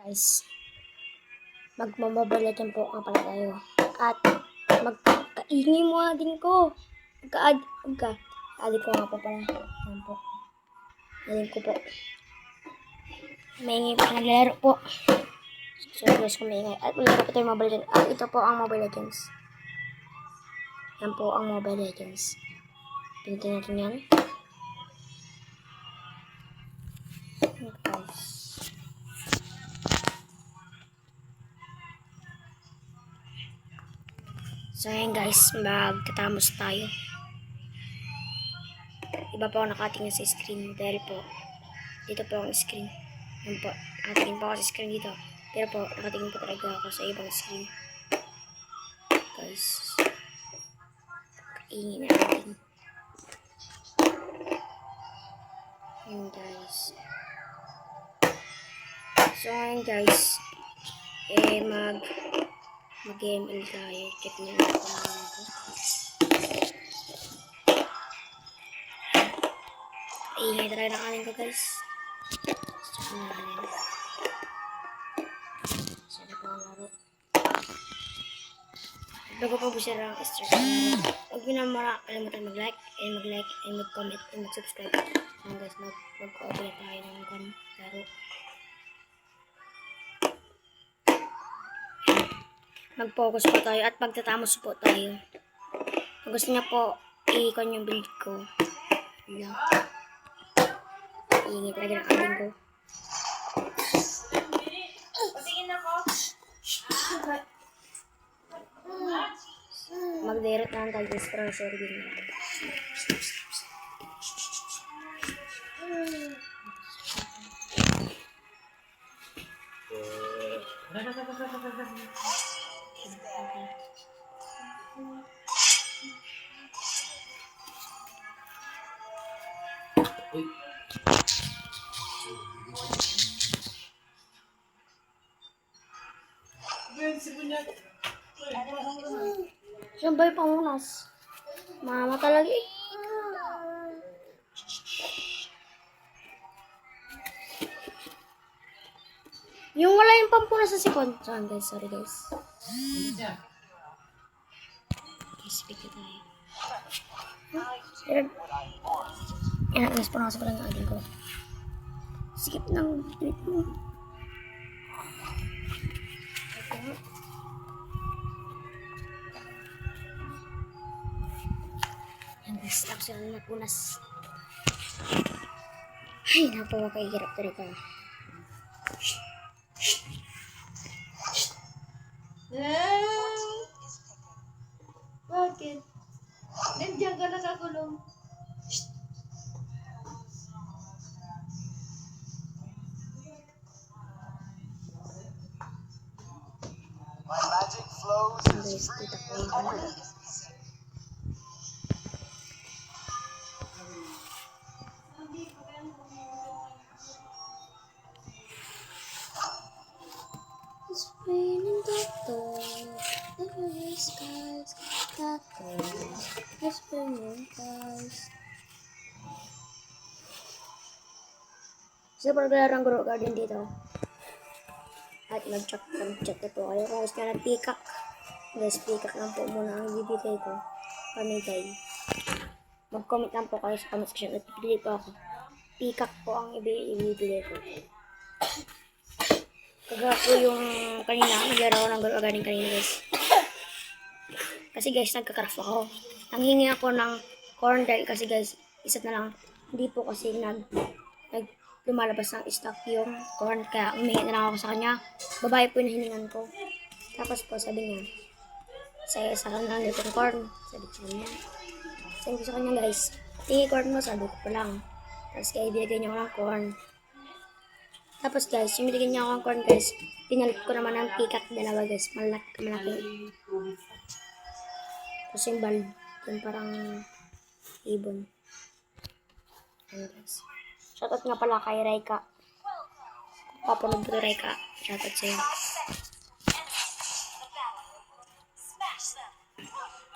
Guys, magmamabalikan po nga pala tayo. At magkaingin mo din ko. Adi ko nga po pala. Yan po. Adin ko po. Maingay po. Naglalaro po. So, guys, kung maingay. At maglaro po tayo Mobile Legends. At ito po ang Mobile Legends. Yan po ang Mobile Legends. Pinitin natin yan. Guys. So, ayan guys, magtatamos tayo. Iba po ako nakatingin sa screen dahil po, dito po ang screen. Yan po, nakatingin po ako sa screen dito. Pero po, nakatingin po talaga ako sa ibang screen. Guys, kaingin natin. Ayan guys. So, ayan guys, mag-ML tayo. Check nyo na ito. Ingay talaga ng kanin ko guys. Check nyo na rin. Sana po ang laro. Bago po siya lang start ang laro. Huwag nyo na kalimutan mag-like and mag-comment and mag-subscribe. So guys, mag-cooperate tayo ng laro. Mag-focus po tayo at magtatamos po tayo. Kung gusto niya po, i-icon yung build ko. Ayan. Iingit talaga ng ading ko. Patingin ako. Mag-derot na lang tayo guys, pero sorry din na. Siyang bay pangunas. Mama talaga eh. Yung wala yung pampunas sa sipon. Saan guys? Sorry guys. Okay, speak na tayo. Yan, guys, punas ko lang yung ading ko. Sikip ng tweet mo. Yan guys, tapos yun na punas. Ay, napakahirap talaga. Bakit? Nandiyan ka nakakulong. My magic flows Yan as guys, kita ko freely as yung the wind. It's raining doctor, the blue skies, doctor, it's raining guys. So, paglalaro ang Grow Garden dito. At mag-chat po kayo kung gusto nyo ng pikak. Guys, pikak lang po muna ang bibigay ko. Pamigay. Mag-comment lang po kayo sa comment section at pipili po ako. Pikak po ang ibibigay ko. Kaya po yung kanina, naglaro ako ng Grow Garden kanina guys. Kasi guys, nagka-craft ako. Nanghingi ako ng corn dahil kasi guys, isa't na lang. Hindi po kasi lumalabas ng stock yung corn. Kaya umingi na lang ako sa kanya. Babae po yung hiningan ko. Tapos po sabi niya, sa kanya lang itong corn. Sabi ko sa kanya. Sabi ko sa kanya guys, tingin corn mo, sabi ko pa lang. Tapos kaya ibigay niya ako ng corn. Tapos guys, yung binigyan niya ako ng corn guys, pinalit ko naman ng pikat dalawa guys. Malaki. Tapos yung bulb, yung parang ibon. Ayan guys. Shoutout nga pala kay Raika. Papunod ko Raika. Shoutout sa'yo.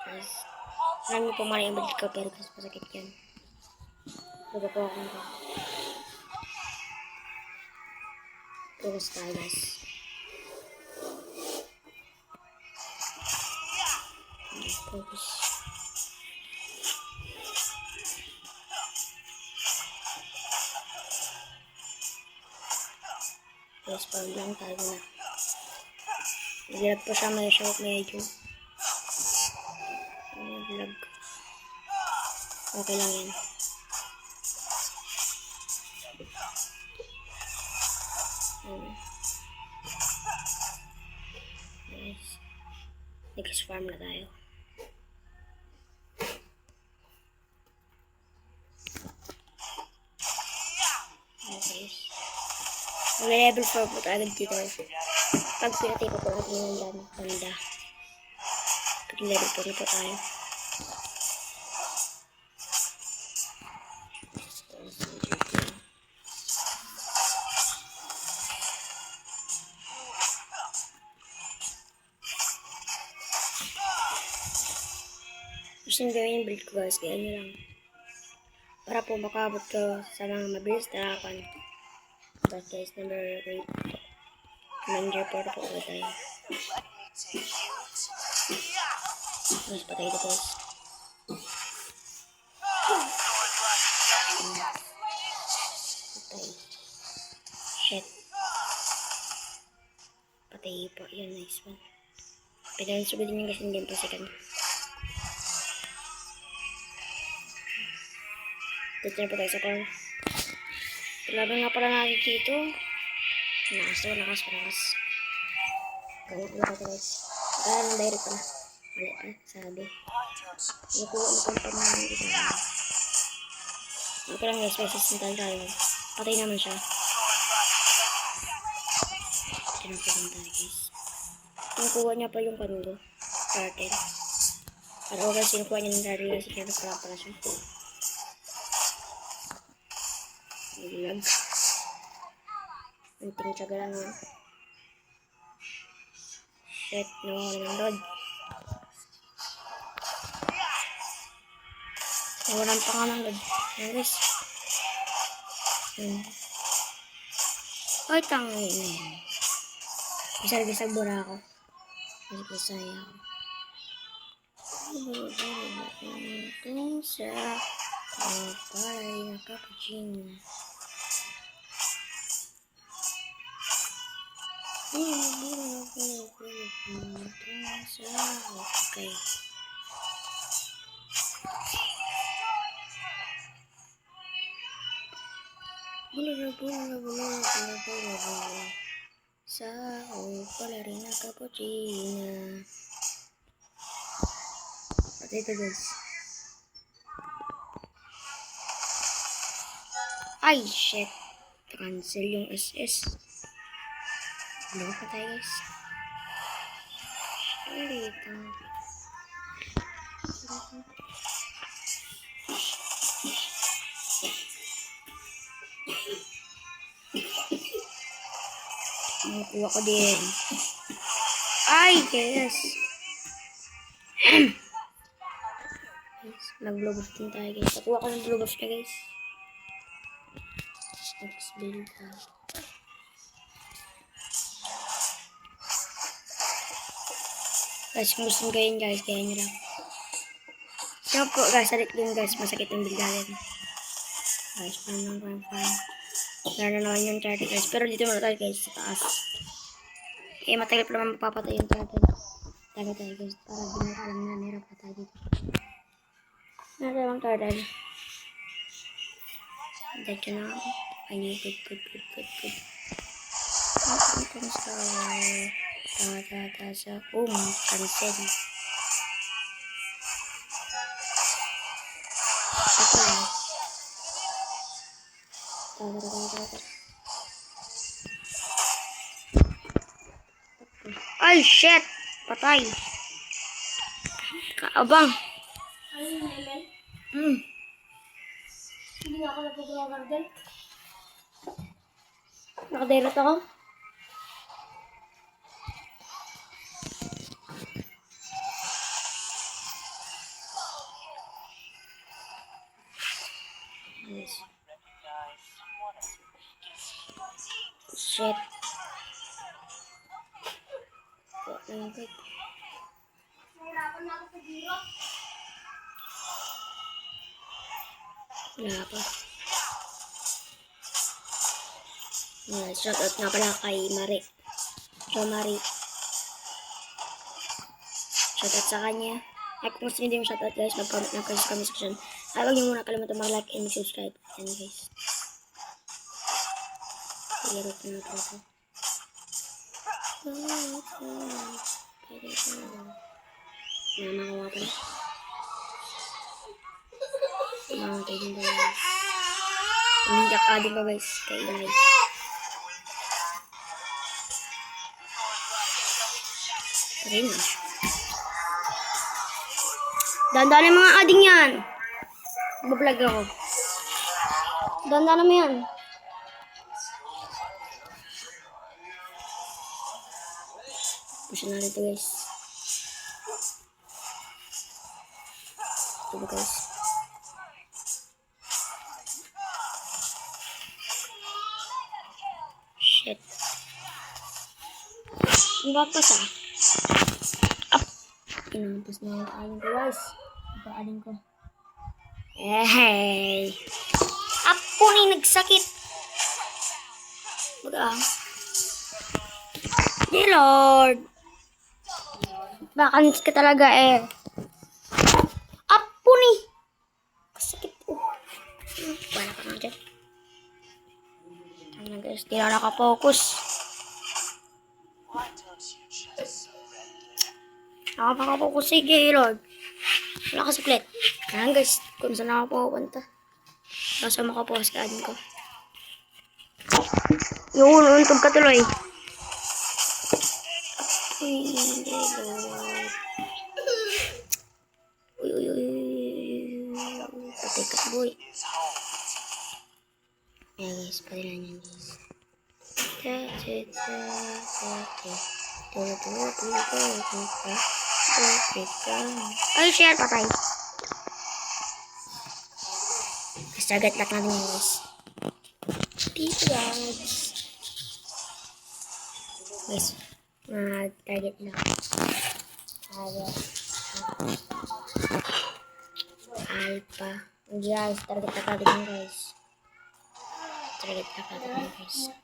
Guys, alam niyo po mali yung balik ko pero kasi masakit yan. Baga po ako nito. Focus tayo guys. Focus. Yes, parang lang tayo na. Naglag pa siya may shot medyo. Naglag. Okay lang yan. Nice. Next farm na tayo. Okay. Mag-level 4 po agad dito. Pag pinatay ko po natin yung banda. Pag level 4 na po tayo. Gusto nyo gawin yung build ko guys, kaya nyo lang. Para po makabot ko sa mga mabilis na harapan. But guys, number 8. Commander 4 po ulit tayo. Mas patay ito guys. Patay. Shit. Patay po. Yun, nice one. Pwede sugutin yung guys yung game po second. Dito na po tayo sa core. Laban nga pala natin dito. Lakas. Kaya pala ito guys. Kaya lang direct pala. Mali pala, sabi. Nakuha mo pala pala ng ito. Hindi ko lang guys, may assistant tayo. Patay naman siya. Tinapagin tayo guys. Nakuha niya pa yung kanulo. Turtle. Para guys, sinukuha niya ng turtle kasi kinapala pala siya. Naglag. Anting tsaga lang yun. Shit, nawala ng load. Nawalan pa nga ng load. Naris. Ay, tangin. Bisag-bisag bura ako. Bisag-bisaya ako. Ito sa palay na cappuccino. Okay. Sa palay na cappuccino. At ito guys. Ay, shit. Cancel yung SS. Ano pa tayo guys? Dito. Nakuha ko din. Ay, yes. Nag-blow buff din tayo guys. Nakuha ko ng blow buff niya guys. Next build tayo. Guys, kung gusto nyo gawin guys, kaya nyo lang. So po guys, salit din guys, masakit yung build natin. Guys, parang Lalo naman yung turtle guys. Pero dito muna tayo guys, sa taas. Eh, matagal pa naman mapapatay yung turtle. Tayo tayo guys, para di mo alam na meron pa tayo dito. Nasa yung turtle. Dito na ako. Ay, good. Ang sa sa cancel. Ito lang. Ay, shit! Patay. Kaabang. Ano yung level? Hindi na ako napag-garden. Nakadirect ako. Yes. Shit. Langkit. Nahirapan na ako sa zero. Wala pa. Shoutout nga pala kay Mari. So, Mari. Shoutout sa kanya. At kung gusto nyo din yung shoutout guys, mag-comment na kayo sa comment section. At huwag nyo muna kalimutan mag-like and subscribe. Yan guys. Iirot na ito ito. Namakuha pala. Mamatay din ba guys. Uminjak ka din ba guys. Kay Inay. Rin ah. Dandan yung mga ading yan. Mag-vlog ako. Dandan naman yan. Push na rin ito guys. Ito guys. Shit. Ang batas ah. Inampos na yung paaling ko guys. Yung paaling ko. Hey! Apo ni nagsakit. Baga. Dear Lord. Bakans ka talaga eh. Apo ni. Kasakit po. Wala ka nga dyan. Ano guys, di na nakapokus. Why don't you just surrender? Nakapakapokus, sige Lord. Wala ka suklet. Ayan guys, kung saan ako pupunta. Kasi makapokus ka din ko. Yun, untog ka tuloy. Uy, hindi Lord. Uy. Patay ka boy. Ayan guys, padilan yan guys. Ay, share patay. Target lock natin yan guys. Dito guys. Guys, target lock. Alpha. Guys, target lock natin yan guys. Target lock natin yan guys.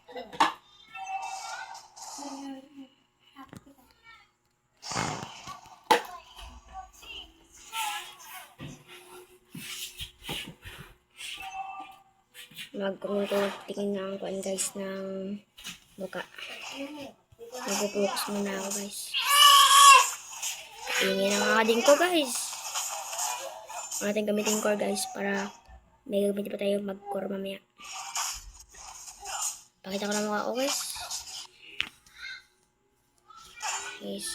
Tingin na ako guys ng buka. Mag-focus muna ako guys. Tingin ang ading ko guys. Ang ating gamitin core guys para may gamitin pa tayo mag-core mamaya. Pakita ko na mukha ko guys. Guys.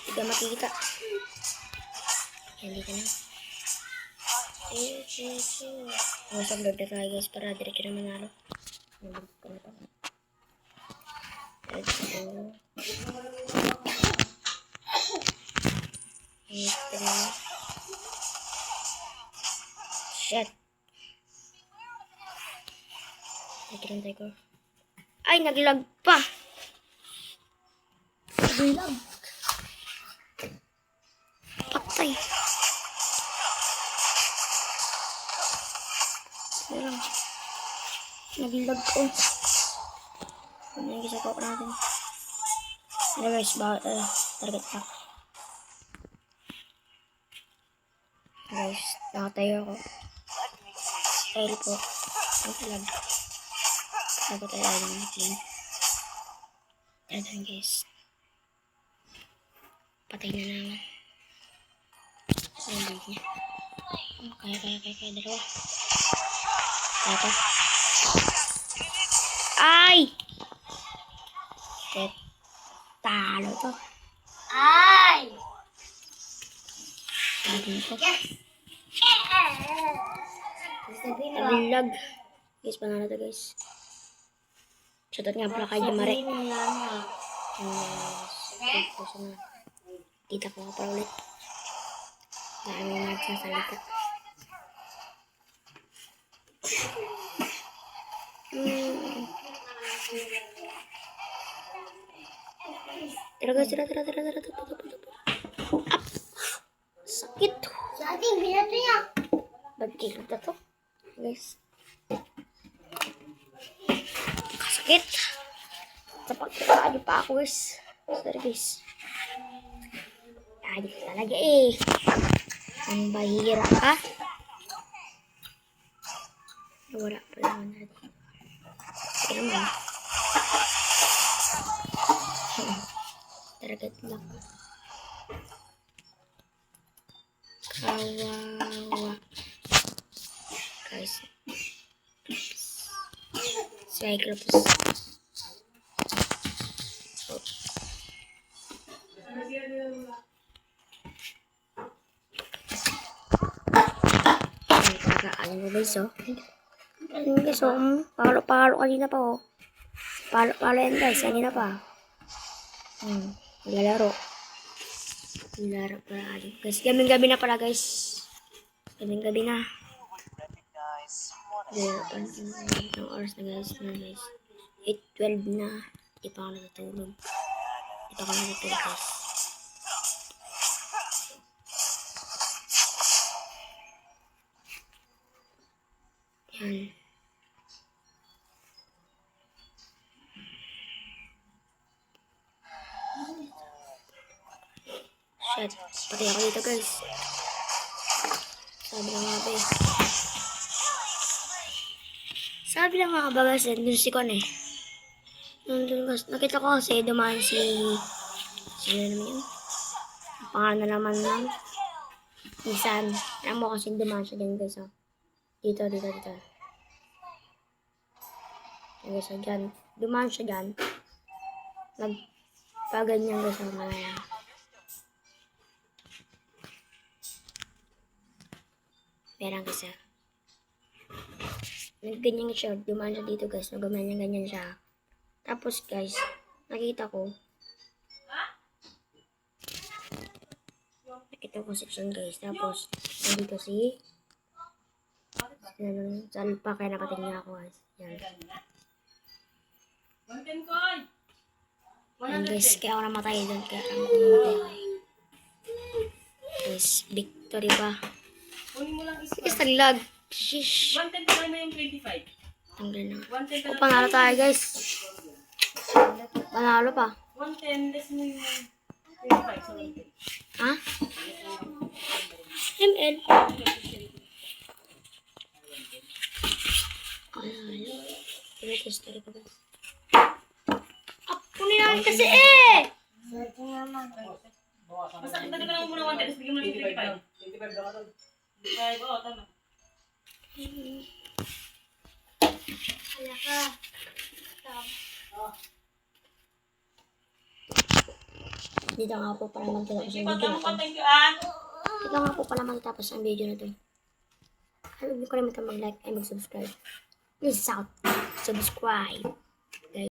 Hindi ka makikita. Hindi ka na. Masang lord na tayo guys para diretso na manalo. Let's go. Shit. Nagkilang tayo ko. Ay, naglag pa. Naglag. Patay. Naglag ko. Ano yung gisapok natin? Ano guys, target lock. Guys, nakatayo ako. Tail po. Ang talag. Sabi tayo lang natin. Ayan guys. Patay na naman. Ayan niya. Kaya. Dalawa. Ito. Ay! Shit. Talo to. Ay! Talo to. Sabihin mo. Nabilag. Guys, panalo to guys. Shoutout nga pala kay Mari. Kita ko ka pa ulit. Dami na nagsasalita. Tira guys, tira. Up. Sakit. Sa ating binato niya. Ba't kilot na to? Guys. Sakit. Tapag pa ako guys. Sorry guys. Ayos talaga eh. Ang bahira ka. Wala pa naman natin. Sige naman. Target lang. Kawawa. Guys. Cyclops. Ano mo guys, oh? Ano guys, oh? Palo kanina pa, oh. Palo yan guys, kanina pa. Lalaro. Lalaro pala. Guys, gabi na pala guys. Gabi na. Recognize what Ng oras na guys. 8:12 na. Di pa ako natutulog. Guys. Yan. Shit. Patay ako dito guys. Sabi lang nga ba guys, nandun si Kon eh. Nandun guys. Nakita ko kasi dumaan si... Sino naman yun? Ang pangalan na naman lang. Isan. Alam mo kasi dumaan siya din guys, oh. Dito. Guys, dyan. Dumaan siya dyan. Nagpaganyan guys ang malaya. Perang guys, ah. Nagganyan siya. Dumaan siya dito guys. Nagamanyan siya. Tapos guys, nakita ko section guys. Tapos, nandito si salpa kaya nakatingin ako guys. Yan. Yan guys, kaya ako namatay doon. Kaya ako namatay ako. Guys, victory ba? Guys, naglag. Shish. 110 pa mo yung 25. Tanggal na. 110 O, panalo tayo guys. Panalo pa. 110 less mo yung 25. So, 110. Ha? ML. Pero history pa guys. Kunin namin kasi eh! Basta dagdagan lang mo muna 110. Tapos bigyan mo ng 25. 25 daw ka doon. 25, oo, tama. Hala ka. Dito nga po pala magtatapos ang video Ipagdamo na ka, to. thank you, ah. Dito nga po pala magtatapos ang video na to. Huwag niyo kalimutan mag-like and mag-subscribe. Please out. Subscribe.